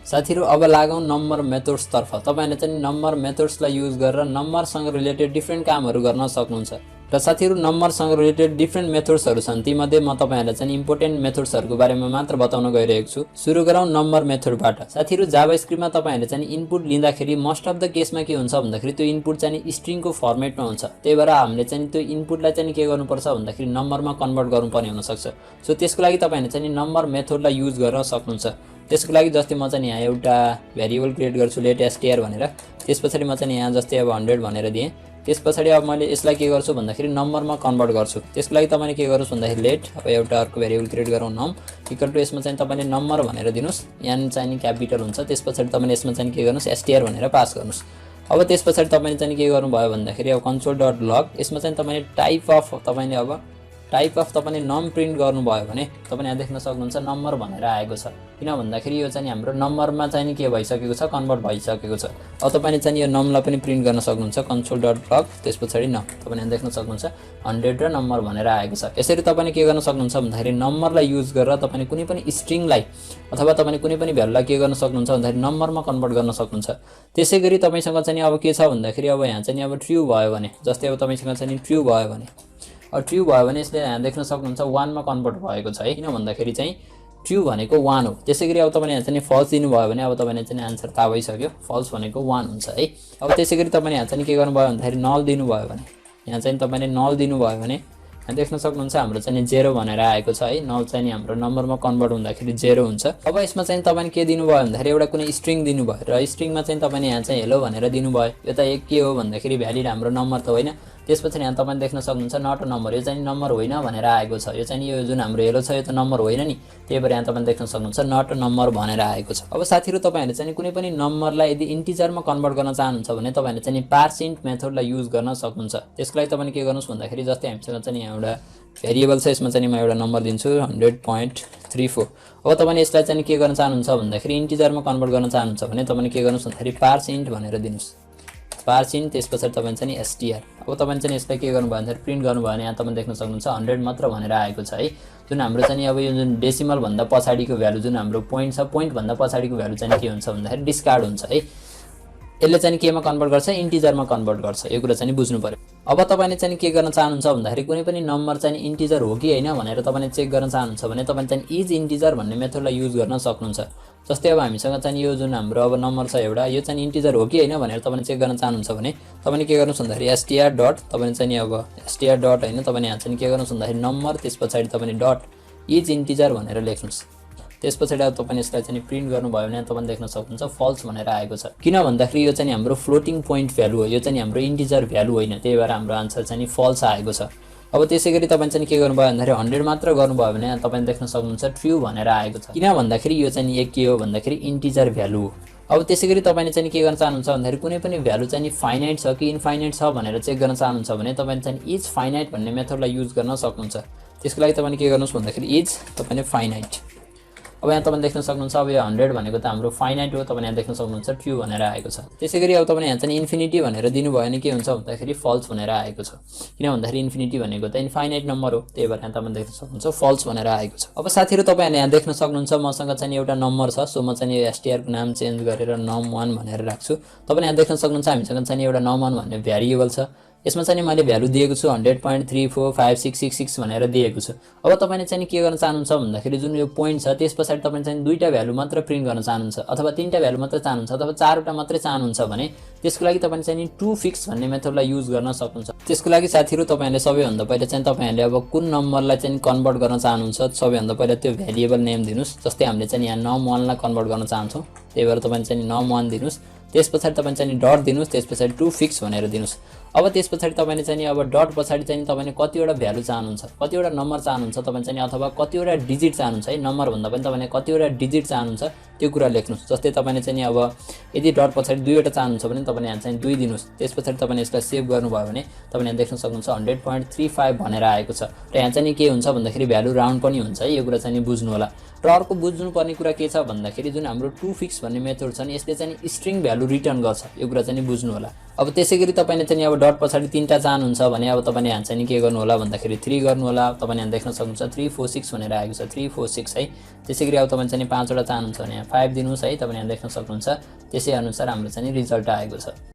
साथीहरु अब लागौं नम्बर मेथड्स तर्फ। तपाईहरुले चाहिँ नम्बर मेथड्सलाई युज गरेर नम्बरसँग रिलेटेड डिफरेंट कामहरु गर्न सक्नुहुन्छ। र साथीहरु नम्बरसँग रिलेटेड डिफरेंट मेथड्सहरु छन्। तीमध्ये म तपाईहरुलाई चाहिँ इम्पोर्टेन्ट मेथड्सहरुको बारेमा मात्र बताउन गइरहेको छु। सुरु गरौं नम्बर मेथडबाट। साथीहरु जावास्क्रिप्टमा तपाईहरुले चाहिँ इनपुट लिँदाखेरि मोस्ट अफ द केसमा के हुन्छ भन्दाखेरि त्यो इनपुट चाहिँ स्ट्रिङको फर्मेटमा हुन्छ। त्यही भएर हामीले चाहिँ त्यो इनपुटलाई चाहिँ के गर्नुपर्छ भन्दाखेरि नम्बरमा कन्भर्ट गर्नुपर्ने हुन सक्छ। सो त्यसको लागि तपाईहरुले चाहिँ नम्बर मेथडलाई युज गर्न सक्नुहुन्छ। त्यसको लागि जस्तै म चाहिँ यहाँ एउटा भेरिएबल क्रिएट गर्छु लेट str भनेर। त्यसपछि म चाहिँ यहाँ जस्तै अब 100 भनेर दिएँ। त्यसपछि अब मैले यसलाई के गर्छु भन्दाखेरि नम्बरमा कन्भर्ट गर्छु। त्यसको लागि तपाईले के गर्नुस् भन्दाखेरि लेट अब एउटा अर्को भेरिएबल क्रिएट गरौँ नम इक्वल टु यसमा चाहिँ तपाईले नम्बर भनेर दिनुस्। n चाहिँ नि क्यापिटल हुन्छ। त्यसपछि तपाईले यसमा चाहिँ के गर्नुस् str भनेर पास गर्नुस्। अब त्यसपछि तपाईले चाहिँ के गर्नु भयो भन्दाखेरि अब console.log यसमा चाहिँ तपाईले टाइप अफ तपाईले अब टाइप अफ तपाईले नम प्रिन्ट गर्नुभयो भने तपाईले यहाँ देख्न सक्नुहुन्छ नम्बर भनेर आएको छ। किन भन्दाखेरि यो चाहिँ हाम्रो नम्बरमा चाहिँ के भइसकेको छ कन्भर्ट भइसकेको छ। अब तपाईले चाहिँ यो नमलाई पनि प्रिन्ट गर्न सक्नुहुन्छ console.log त्यसपछि नम तपाईले यहाँ देख्न सक्नुहुन्छ 100 र नम्बर भनेर आएको छ। यसरी तपाईले के गर्न सक्नुहुन्छ भन्दाखेरि नम्बरलाई युज गरेर तपाईले कुनै पनि स्ट्रिङलाई अथवा तपाईले कुनै पनि भ्यालुलाई के गर्न सक्नुहुन्छ भन्दाखेरि नम्बरमा कन्भर्ट गर्न सक्नुहुन्छ। त्यसैगरी तपाईसँग चाहिँ अब के छ भन्दाखेरि अब यहाँ चाहिँ अब ट्रू भयो भने जस्तै अब तपाईसँग चाहिँ ट्रू भयो भने ट्रू भयो भने यसले यहाँ देख्न सक्नुहुन्छ 1 मा कन्भर्ट भएको छ है। किन भन्दाखेरि चाहिँ ट्रू भनेको 1 हो। त्यसैगरी अब तपाईले यहाँ चाहिँ फल्स दिनु भयो भने अब तपाईले चाहिँ आन्सर थाहा भइसक्यो फल्स भनेको 1 हुन्छ है। अब त्यसैगरी तपाईले यहाँ चाहिँ के गर्नु भयो भन्दाखेरि नल दिनु भयो भने यहाँ चाहिँ तपाईले नल दिनु भयो भने यहाँ देख्न सक्नुहुन्छ हाम्रो चाहिँ 0 भनेर आएको छ है। नल चाहिँ हाम्रो नम्बरमा कन्भर्ट हुँदाखेरि 0 हुन्छ। अब यसमा चाहिँ तपाईले के दिनु भयो भन्दाखेरि एउटा कुनै स्ट्रिङ दिनु भयो र स्ट्रिङमा चाहिँ तपाईले यहाँ चाहिँ हेलो भनेर दिनु भयो। यो त एक के हो भन्दाखेरि भ्यालिड हाम्रो नम्बर त होइन। त्यसपछि यहाँ तपाईले देख्न सक्नुहुन्छ नट अ नम्बर यो चाहिँ नम्बर होइन भनेर आएको छ। यो चाहिँ यो जुन हाम्रो हेलो छ यो त नम्बर होइन नि। त्यही भएर यहाँ तपाईले देख्न सक्नुहुन्छ नट अ नम्बर भनेर आएको छ। अब साथीहरु तपाईहरुले चाहिँ कुनै पनि नम्बरलाई यदि इन्टिजरमा कन्भर्ट गर्न चाहनुहुन्छ भने तपाईहरुले चाहिँ पार्सिन्ट मेथडलाई युज गर्न सक्नुहुन्छ। त्यसको लागि तपाईले के गर्नुस् भन्दाखेरि जस्तै हामीसँग चाहिँ यहाँ एउटा भेरिएबल छ यसमा चाहिँ म एउटा नम्बर दिन्छु 100.34। अब तपाईले यसलाई चाहिँ के गर्न चाहनुहुन्छ भन्दाखेरि इन्टिजरमा कन्भर्ट गर्न चाहनुहुन्छ भने तपाईले के गर्नुस् भन्दाखेरि पार्सिन्ट भनेर दिनुस् पार्सिन्ट त्यसपछि तपाईले चाहिँ str। अब तपाईले चाहिँ यसलाई के गर्नु भयो भन्दाखेरि प्रिन्ट गर्नु भयो भने यहाँ तपाईले देख्न सक्नुहुन्छ 100 मात्र भनेर आएको छ है। जुन हाम्रो चाहिँ अब यो जुन डेसिमल भन्दा पछाडीको भ्यालु जुन हाम्रो पोइन्ट छ पोइन्ट भन्दा पछाडीको भ्यालु चाहिँ के हुन्छ भन्दाखेरि डिस्कार्ड हुन्छ है। यसले चाहिँ केमा कन्भर्ट गर्छ इन्टिजरमा कन्भर्ट गर्छ। यो कुरा चाहिँ बुझ्नु पर्यो। अब तपाईले चाहिँ के गर्न चाहनुहुन्छ भन्दाखेरि कुनै पनि नम्बर चाहिँ इन्टिजर हो कि हैन भनेर तपाईले चेक गर्न चाहनुहुन्छ भने तपाईले चाहिँ इज इन्टिजर भन्ने मेथडलाई युज गर्न सक्नुहुन्छ। जस्तै अब हामीसँग चाहिँ यो जुन हाम्रो अब नम्बर छ एउटा यो चाहिँ इन्टिजर हो कि हैन भनेर तपाईले चेक गर्न चाहनुहुन्छ भने तपाईले के गर्नुस् भन्दाखेरि str डट तपाईले चाहिँ अब str डट हैन तपाईले यहाँ चाहिँ के गर्नुस् भन्दाखेरि नम्बर त्यसपछि तपाईले डट इज इन्टिजर भनेर लेख्नुस्। त्यसपछि अब तपाईले यसलाई चाहिँ प्रिन्ट गर्नुभयो भने तपाईले देख्न सक्नुहुन्छ फल्स भनेर आएको छ। किन भन्दाखेरि यो चाहिँ हाम्रो फ्लोटिङ पोइन्ट भ्यालु हो। यो चाहिँ हाम्रो इन्टिजर भ्यालु होइन। त्यही भएर हाम्रो आन्सर चाहिँ फल्स आएको छ। अब त्यसैगरी तपाईले चाहिँ के गर्नुभयो भन्दाखेरि 100 मात्र गर्नुभयो भने तपाईले देख्न सक्नुहुन्छ ट्रू भनेर आएको छ। किन भन्दाखेरि यो चाहिँ एक के हो भन्दाखेरि इन्टिजर भ्यालु हो। अब त्यसैगरी तपाईले चाहिँ के गर्न चाहनुहुन्छ भन्दाखेरि कुनै पनि भ्यालु चाहिँ फाइनाइट छ कि इन्फाइनाइट छ भनेर चेक गर्न चाहनुहुन्छ भने तपाईले चाहिँ इज फाइनाइट भन्ने मेथडलाई युज गर्न सक्नुहुन्छ। त्यसको लागि तपाईले के गर्नुस् भन्दाखेरि इज तपाईले फाइनाइट। अब यहाँ तपाईले देख्न सक्नुहुन्छ अब यो 100 भनेको त हाम्रो फाइनाइट हो। तपाईले यहाँ देख्न सक्नुहुन्छ ट्रू भनेर आएको छ। त्यसैगरी अब तपाईले यहाँ चाहिँ इन्फिनिटी भनेर दिनु भयो भने के हुन्छ भन्दाखेरि फल्स भनेर आएको छ। किन भन्दाखेरि इन्फिनिटी भनेको त इन्फाइनाइट नम्बर हो। त्यही भएर यहाँ तपाईले देख्न सक्नुहुन्छ फल्स भनेर आएको छ। अब साथीहरु तपाईहरुले यहाँ देख्न सक्नुहुन्छ मसँग चाहिँ एउटा नम्बर छ। सो म चाहिँ यो str को नाम चेन्ज गरेर num1 भनेर राख्छु। तपाईले यहाँ देख्न सक्नुहुन्छ हामीसँग चाहिँ एउटा num1 भन्ने भेरिएबल छ। यसमा चाहिँ मैले भ्यालु दिएको छु 100.345666 भनेर दिएको छु। अब तपाईले चाहिँ के गर्न चाहनुहुन्छ भन्दाखेरि जुन यो पोइन्ट छ त्यसपछि तपाईले चाहिँ दुईटा भ्यालु मात्र प्रिन्ट गर्न चाहनुहुन्छ अथवा तीनटा भ्यालु मात्र चाहनुहुन्छ अथवा चारवटा मात्रै चाहनुहुन्छ भने त्यसको लागि तपाईले चाहिँ टु फिक्स भन्ने मेथडलाई युज गर्न सक्नुहुन्छ। त्यसको लागि साथीहरु तपाईहरुले सबैभन्दा पहिले चाहिँ तपाईहरुले अब कुन नम्बरलाई चाहिँ कन्भर्ट गर्न चाहनुहुन्छ सबैभन्दा पहिले त्यो भेरिएबल नेम दिनुस्। जस्तै हामीले चाहिँ यहाँ num1 लाई कन्भर्ट गर्न चाहन्छौं। त्यही भएर तपाईले चाहिँ num1 दिनुस्। त्यसपछि तपाईले चाहिँ डट दिनुस्। त्यसपछि टु फिक्स भनेर दिनुस्। अब त्यसपछि तपाईले चाहिँ अब डट पछाडी चाहिँ तपाईले कतिवटा भ्यालु चाहनुहुन्छ कतिवटा नम्बर चाहनुहुन्छ तपाईले चाहिँ अथवा कतिवटा डिजिट चाहनुहुन्छ है। नम्बर भन्दा पनि तपाईले कतिवटा डिजिट चाहनुहुन्छ त्यो कुरा लेख्नुस्। जस्तै तपाईले चाहिँ अब यदि डट पछाडी दुईवटा चाहनुहुन्छ भने तपाईले यहाँ चाहिँ 2 दिनुस्। त्यसपछि तपाईले यसलाई सेभ गर्नुभयो भने तपाईले यहाँ देख्न सक्नुहुन्छ 100.35 भनेर आएको छ। र यहाँ चाहिँ के हुन्छ भन्दाखेरि भ्यालु राउन्ड पनि हुन्छ है। यो कुरा चाहिँ बुझ्नु होला। र अर्को बुझ्नुपर्ने कुरा के छ भन्दाखेरि जुन हाम्रो टु फिक्स भन्ने मेथड छ नि यसले चाहिँ स्ट्रिङ भ्यालु रिटर्न गर्छ। यो कुरा चाहिँ बुझ्नु होला। अब त्यसैगरी तपाईले चाहिँ अब डट पछाडी तीनटा चाहनुहुन्छ भने अब तपाईले यहाँ चाहिँ के गर्नु होला भन्दाखेरि 3 गर्नु होला। तपाईले यहाँ देख्न सक्नुहुन्छ 346 भनेर आएको छ 346 है। त्यसैगरी अब तपाईले चाहिँ 5 वटा चाहनुहुन्छ भने यहाँ 5 दिनुस् है। तपाईले यहाँ देख्न सक्नुहुन्छ त्यसै अनुसार हाम्रो चाहिँ रिजल्ट आएको छ।